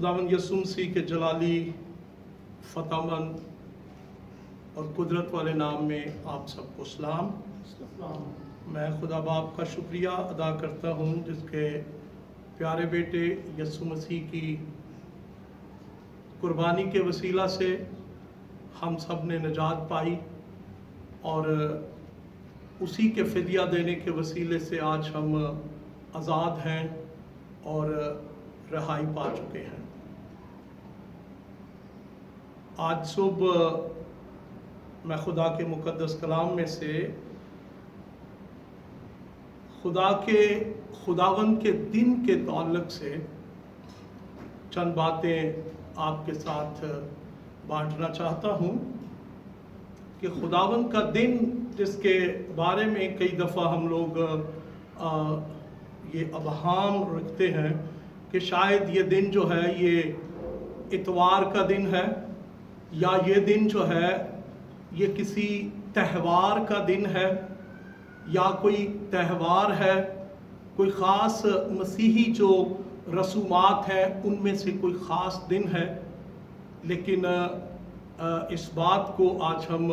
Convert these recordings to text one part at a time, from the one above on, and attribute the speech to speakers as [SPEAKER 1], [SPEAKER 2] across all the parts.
[SPEAKER 1] खुदावंद यीशु मसीह के जलाली फतामंद और कुदरत वाले नाम में आप सबको सलाम। मैं खुदा बाप का शुक्रिया अदा करता हूँ जिसके प्यारे बेटे यीशु मसीह की कुर्बानी के वसीला से हम सब ने निजात पाई और उसी के फिदिया देने के वसीले से आज हम आज़ाद हैं और रहाई पा चुके हैं। आज सुबह मैं खुदा के मुकद्दस कलाम में से खुदावंद के दिन के ताल्लुक से चंद बातें आपके साथ बांटना चाहता हूँ कि खुदावंद का दिन जिसके बारे में कई दफ़ा हम लोग ये अबहाम रखते हैं कि शायद ये दिन जो है ये इतवार का दिन है या ये दिन जो है ये किसी त्यौहार का दिन है या कोई त्यौहार है, कोई ख़ास मसीही जो रसूमात हैं उनमें से कोई ख़ास दिन है। लेकिन इस बात को आज हम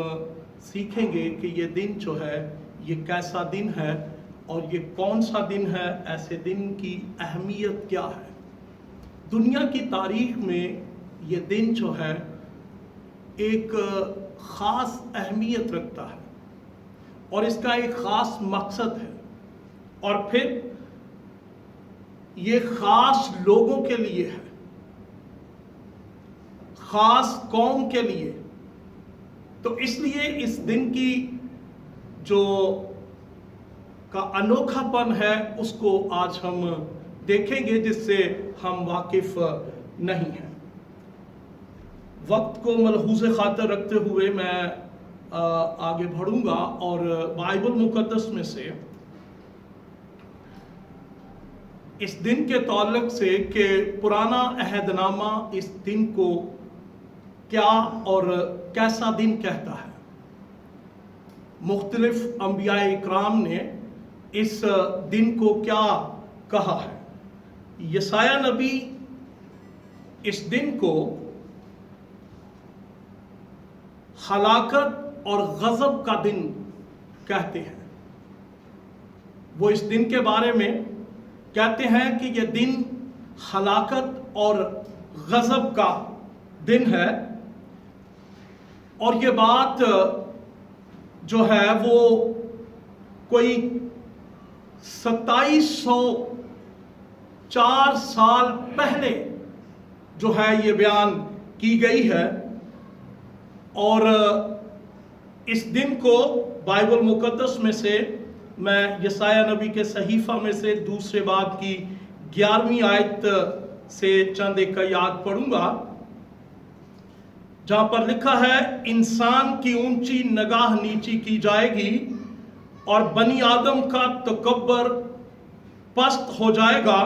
[SPEAKER 1] सीखेंगे कि ये दिन जो है ये कैसा दिन है और ये कौन सा दिन है, ऐसे दिन की अहमियत क्या है। दुनिया की तारीख में ये दिन जो है एक ख़ास अहमियत रखता है और इसका एक ख़ास मकसद है और फिर ये ख़ास लोगों के लिए है, ख़ास कौम के लिए। तो इसलिए इस दिन की जो का अनोखापन है उसको आज हम देखेंगे जिससे हम वाकिफ नहीं हैं। वक्त को मलहूज़े खातर रखते हुए मैं आगे बढ़ूंगा और बाइबल मुकद्दस में से इस दिन के ताल्लुक से कि पुराना अहदनामा इस दिन को क्या और कैसा दिन कहता है। मुख्तलिफ अंबिया इकराम ने इस दिन को क्या कहा है। यसाया नबी इस दिन को हलाकत और गज़ब का दिन कहते हैं। वो इस दिन के बारे में कहते हैं कि यह दिन हलाकत और गज़ब का दिन है और ये बात जो है वो कोई 2704 साल पहले जो है ये बयान की गई है और इस दिन को बाइबल मुकद्दस में से मैं यसाया नबी के सहीफा में से दूसरे बाब की 11वीं आयत से चंद एक याद पढ़ूंगा जहां पर लिखा है, इंसान की ऊंची निगाह नीची की जाएगी और बनी आदम का तकब्बर पस्त हो जाएगा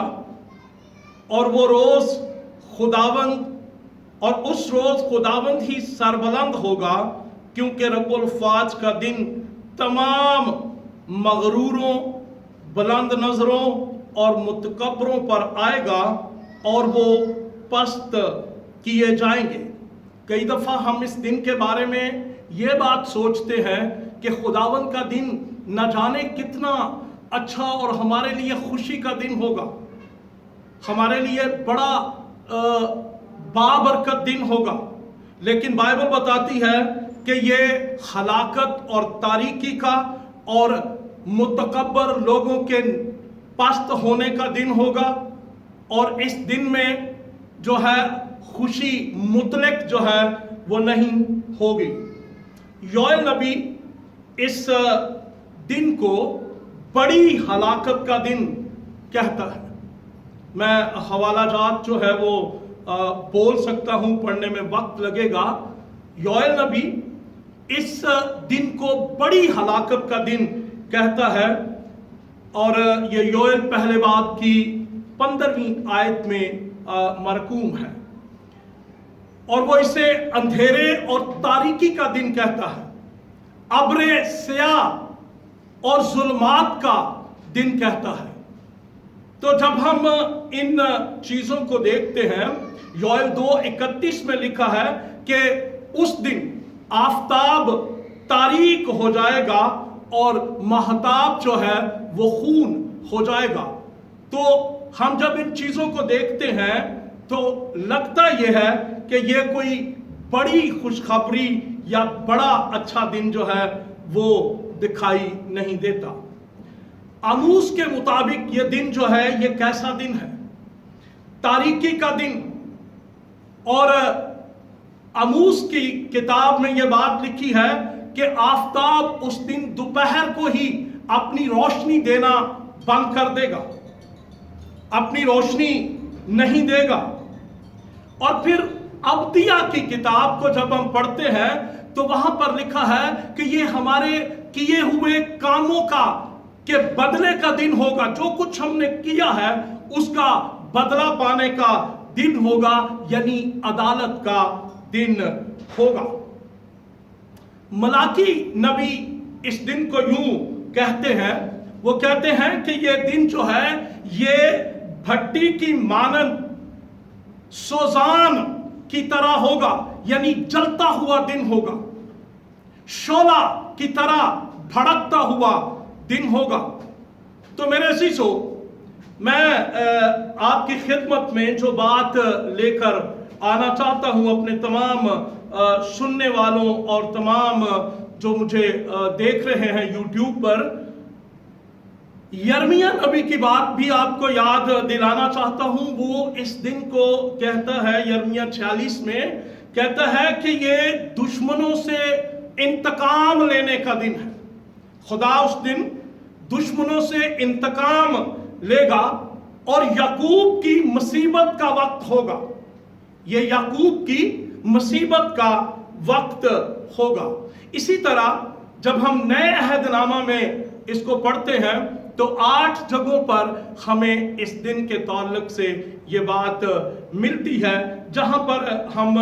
[SPEAKER 1] और वो रोज खुदावंद और उस रोज खुदावंद ही सरबलंद होगा क्योंकि रब्बुल फाज का दिन तमाम मगरूरों, बुलंद नजरों और मुतकब्बरों पर आएगा और वो पस्त किए जाएंगे। कई दफ़ा हम इस दिन के बारे में ये बात सोचते हैं कि खुदावंद का दिन न जाने कितना अच्छा और हमारे लिए खुशी का दिन होगा, हमारे लिए बड़ा बाबरकत दिन होगा। लेकिन बाइबल बताती है कि ये हलाकत और तारीकी का और मुतकब्बर लोगों के पस्त होने का दिन होगा और इस दिन में जो है खुशी मुतलक जो है वो नहीं होगी। योएल नबी इस दिन को बड़ी हलाकत का दिन कहता है। मैं हवाला जात जो है वो बोल सकता हूं, पढ़ने में वक्त लगेगा। योएल नबी इस दिन को बड़ी हलाकत का दिन कहता है और ये योएल पहले बाब की 15वीं आयत में मरकूम है और वो इसे अंधेरे और तारीकी का दिन कहता है, अब्रे स्याह और जुल्मात का दिन कहता है। तो जब हम इन चीजों को देखते हैं, योएल 2:31 में लिखा है कि उस दिन आफताब तारीक हो जाएगा और महताब जो है वो खून हो जाएगा। तो हम जब इन चीजों को देखते हैं तो लगता यह है कि यह कोई बड़ी खुशखबरी या बड़ा अच्छा दिन जो है वो दिखाई नहीं देता। आमूस के मुताबिक ये दिन जो है ये कैसा दिन है? तारीकी का दिन। और आमूस की किताब में ये बात लिखी है कि आफताब उस दिन दोपहर को ही अपनी रोशनी देना बंद कर देगा, अपनी रोशनी नहीं देगा। और फिर अब्दिया की किताब को जब हम पढ़ते हैं तो वहां पर लिखा है कि ये हमारे किए हुए कामों का के बदले का दिन होगा। जो कुछ हमने किया है उसका बदला पाने का दिन होगा, यानी अदालत का दिन होगा। मलाकी नबी इस दिन को यूं कहते हैं, वो कहते हैं कि ये दिन जो है ये भट्टी की मानंद सोजान की तरह होगा, यानी जलता हुआ दिन होगा, शोला की तरह भड़कता हुआ दिन होगा। तो मेरे अजीजों, मैं आपकी खिदमत में जो बात लेकर आना चाहता हूं अपने तमाम सुनने वालों और तमाम जो मुझे देख रहे हैं यूट्यूब पर, यर्मिया नबी की बात भी आपको याद दिलाना चाहता हूं। वो इस दिन को कहता है, यर्मिया 46 में कहता है कि ये दुश्मनों से इंतकाम लेने का दिन है। खुदा उस दिन दुश्मनों से इंतकाम लेगा और याकूब की मुसीबत का वक्त होगा। ये याकूब की मुसीबत का वक्त होगा। इसी तरह जब हम नए अहदनामा में इसको पढ़ते हैं तो 8 जगहों पर हमें इस दिन के ताल्लुक से ये बात मिलती है, जहां पर हम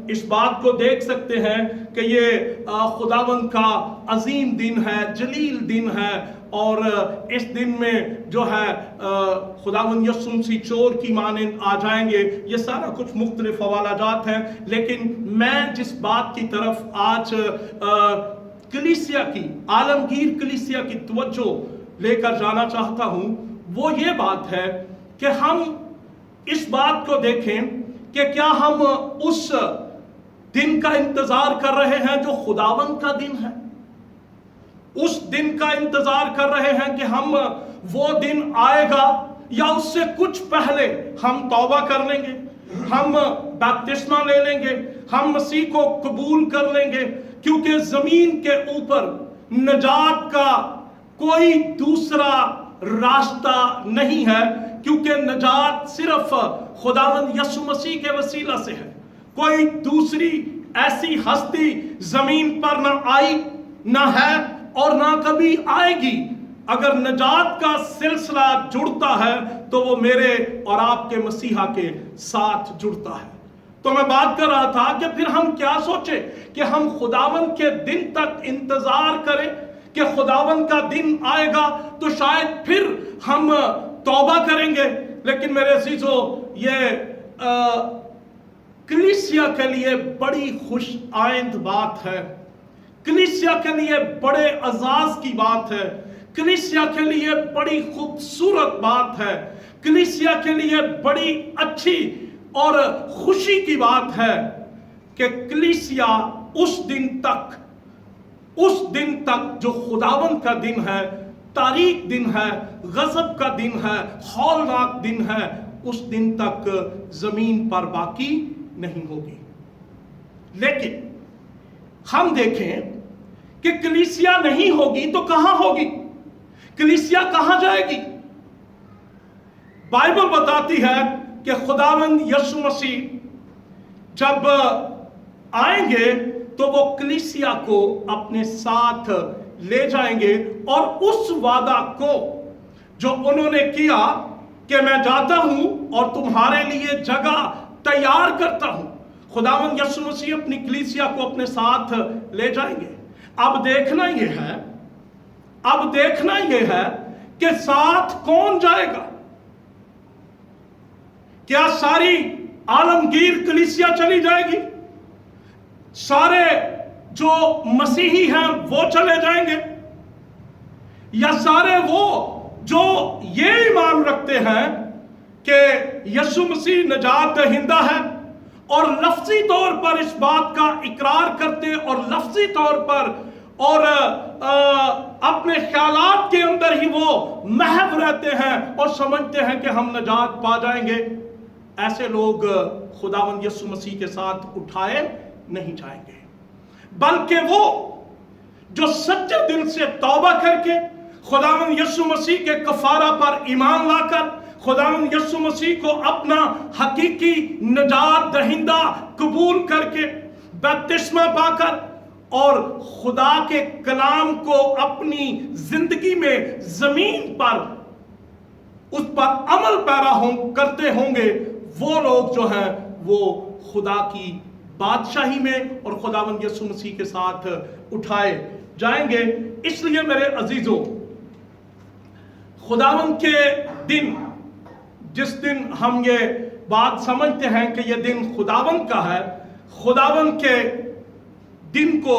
[SPEAKER 1] इस बात को देख सकते हैं कि ये खुदावंद का अजीम दिन है, जलील दिन है। और इस दिन में जो है खुदावंद यीशु मसीह चोर की मानंद आ जाएंगे। ये सारा कुछ मुख्तलिफ हवालाजात हैं, लेकिन मैं जिस बात की तरफ आज कलीसिया की, आलमगीर कलीसिया की तवज्जो लेकर जाना चाहता हूं, वो ये बात है कि हम इस बात को देखें कि क्या हम उस दिन का इंतजार कर रहे हैं जो खुदावंद का दिन है। उस दिन का इंतजार कर रहे हैं कि हम वो दिन आएगा, या उससे कुछ पहले हम तौबा कर लेंगे, हम बपतिस्मा ले लेंगे, हम मसीह को कबूल कर लेंगे, क्योंकि जमीन के ऊपर नजात का कोई दूसरा रास्ता नहीं है, क्योंकि नजात सिर्फ खुदावंद यीशु मसीह के वसीला से है। कोई दूसरी ऐसी हस्ती जमीन पर ना आई, ना है और ना कभी आएगी। अगर नजात का सिलसिला जुड़ता है तो वो मेरे और आपके मसीहा के साथ जुड़ता है। तो मैं बात कर रहा था कि फिर हम क्या सोचे कि हम खुदावंद के दिन तक इंतजार करें कि खुदावंद का दिन आएगा तो शायद फिर हम तौबा करेंगे। लेकिन मेरे अजीजों, ये कलीसिया के लिए बड़ी खुश आइंद बात है, कलीसिया के लिए बड़े अजाज की बात है, कलीसिया के लिए बड़ी खूबसूरत बात है, कलीसिया के लिए बड़ी अच्छी और खुशी की बात है कि कलीसिया उस दिन तक जो खुदावंद का दिन है, तारीक दिन है, गजब का दिन है, हौलनाक दिन है, उस दिन तक जमीन पर बाकी नहीं होगी। लेकिन हम देखें कि कलीसिया नहीं होगी तो कहां होगी? कलीसिया कहां जाएगी? बाइबल बताती है कि खुदावंद यीशु मसीह जब आएंगे तो वो कलीसिया को अपने साथ ले जाएंगे, और उस वादा को जो उन्होंने किया कि मैं जाता हूं और तुम्हारे लिए जगह तैयार करता हूं, खुदावंद यीशु मसीह अपनी कलीसिया को अपने साथ ले जाएंगे। अब देखना यह है कि साथ कौन जाएगा। کیا ساری عالمگیر کلیسیا چلی جائے گی؟ سارے جو مسیحی ہیں وہ چلے جائیں گے؟ یا سارے وہ جو یہ ایمان رکھتے ہیں کہ یسوع مسیح نجات دہندہ ہے اور لفظی طور پر اس بات کا اقرار کرتے اور لفظی طور پر اور اپنے خیالات کے اندر ہی وہ محو رہتے ہیں اور سمجھتے ہیں کہ ہم نجات پا جائیں گے، ایسے لوگ خداوند یسوع مسیح کے ساتھ اٹھائے نہیں جائیں گے، بلکہ وہ جو سچے دل سے توبہ کر کے خداوند یسوع مسیح کے کفارہ پر ایمان لا کر خداوند یسوع مسیح کو اپنا حقیقی نجات دہندہ قبول کر کے بپتسمہ پا کر اور خدا کے کلام کو اپنی زندگی میں زمین پر اس پر عمل پیرا کرتے ہوں گے، وہ لوگ جو ہیں وہ خدا کی بادشاہی میں اور خداوند یسوع مسیح کے ساتھ اٹھائے جائیں گے۔ اس لیے میرے عزیزوں، خداوند کے دن، جس دن ہم یہ بات سمجھتے ہیں کہ یہ دن خداوند کا ہے، خداوند کے دن کو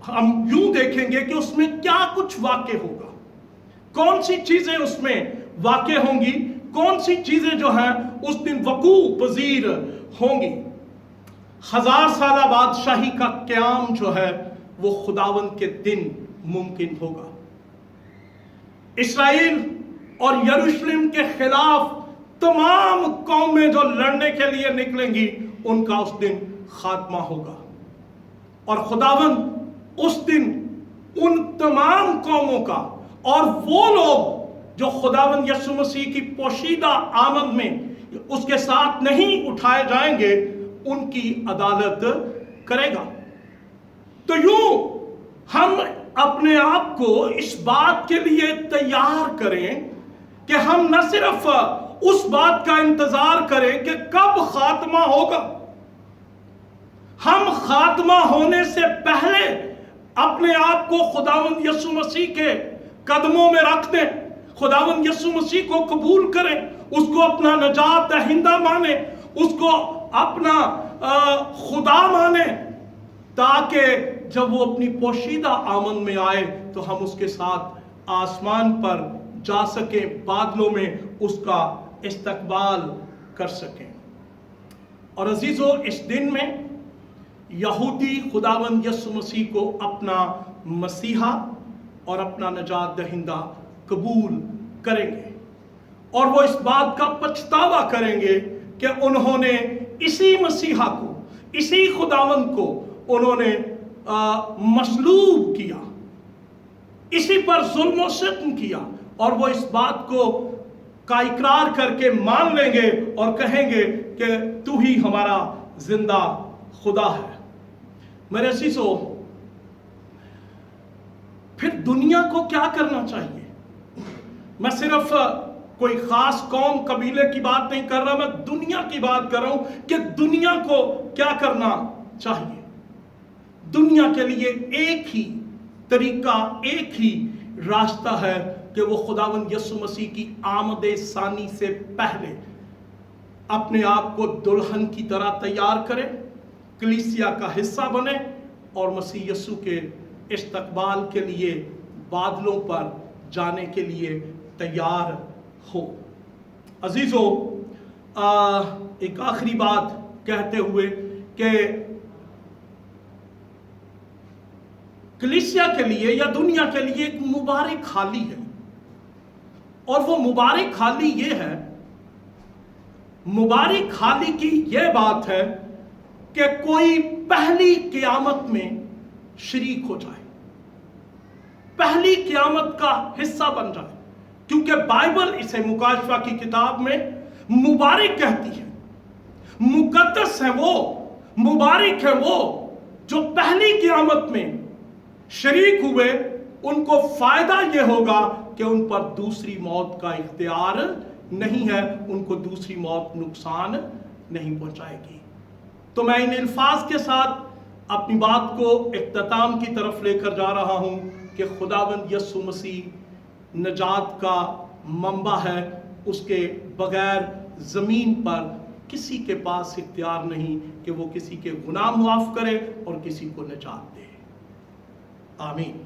[SPEAKER 1] ہم یوں دیکھیں گے کہ اس میں کیا کچھ واقع ہوگا، کون سی چیزیں اس میں واقع ہوں گی، کون سی چیزیں جو ہیں اس دن وقوع پذیر ہوں گی۔ 1000 سالہ بادشاہی کا قیام جو ہے وہ خداوند کے دن ممکن ہوگا۔ اسرائیل اور یروشلم کے خلاف تمام قومیں جو لڑنے کے لیے نکلیں گی، ان کا اس دن خاتمہ ہوگا، اور خداوند اس دن ان تمام قوموں کا اور وہ لوگ جو خداوند یسوع مسیح کی پوشیدہ آمد میں اس کے ساتھ نہیں اٹھائے جائیں گے، ان کی عدالت کرے گا۔ تو یوں ہم اپنے آپ کو اس بات کے لیے تیار کریں کہ ہم نہ صرف اس بات کا انتظار کریں کہ کب خاتمہ ہوگا، ہم خاتمہ ہونے سے پہلے اپنے آپ کو خداوند یسوع مسیح کے قدموں میں رکھ دیں، خداوند یسوع مسیح کو قبول کریں، اس کو اپنا نجات دہندہ مانیں، اس کو اپنا خدا مانیں، تاکہ جب وہ اپنی پوشیدہ آمد میں آئے تو ہم اس کے ساتھ آسمان پر جا سکیں، بادلوں میں اس کا استقبال کر سکیں۔ اور عزیزو، اس دن میں یہودی خداوند یسوع مسیح کو اپنا مسیحا اور اپنا نجات دہندہ قبول کریں گے، اور وہ اس بات کا پچھتاوا کریں گے کہ انہوں نے اسی مسیحا کو، اسی خداوند کو انہوں نے مصلوب کیا، اسی پر ظلم و ستم کیا، اور وہ اس بات کو کا اقرار کر کے مان لیں گے اور کہیں گے کہ تو ہی ہمارا زندہ خدا ہے۔ میرے عزیزو، پھر دنیا کو کیا کرنا چاہیے؟ میں صرف کوئی خاص قوم قبیلے کی بات نہیں کر رہا، میں دنیا کی بات کر رہا ہوں کہ دنیا کو کیا کرنا چاہیے۔ دنیا کے لیے ایک ہی طریقہ، ایک ہی راستہ ہے کہ وہ خداوند یسوع مسیح کی آمد ثانی سے پہلے اپنے آپ کو دلہن کی طرح تیار کرے، کلیسیا کا حصہ بنے، اور مسیح یسوع کے استقبال کے لیے بادلوں پر جانے کے لیے تیار ہو۔ عزیزو، ایک آخری بات کہتے ہوئے کہ کلیسیا کے لیے یا دنیا کے لیے ایک مبارک حالی ہے، اور وہ مبارک حالی یہ ہے، مبارک حالی کی یہ بات ہے کہ کوئی پہلی قیامت میں شریک ہو جائے، پہلی قیامت کا حصہ بن جائے، کیونکہ بائبل اسے مکاشفہ کی کتاب میں مبارک کہتی ہے۔ مقدس ہے وہ، مبارک ہے وہ جو پہلی قیامت میں شریک ہوئے، ان کو فائدہ یہ ہوگا کہ ان پر دوسری موت کا اختیار نہیں ہے، ان کو دوسری موت نقصان نہیں پہنچائے گی۔ تو میں ان الفاظ کے ساتھ اپنی بات کو اختتام کی طرف لے کر جا رہا ہوں کہ خداوند یسوع مسیح نجات کا منبع ہے، اس کے بغیر زمین پر کسی کے پاس اختیار نہیں کہ وہ کسی کے گناہ معاف کرے اور کسی کو نجات دے۔ آمین۔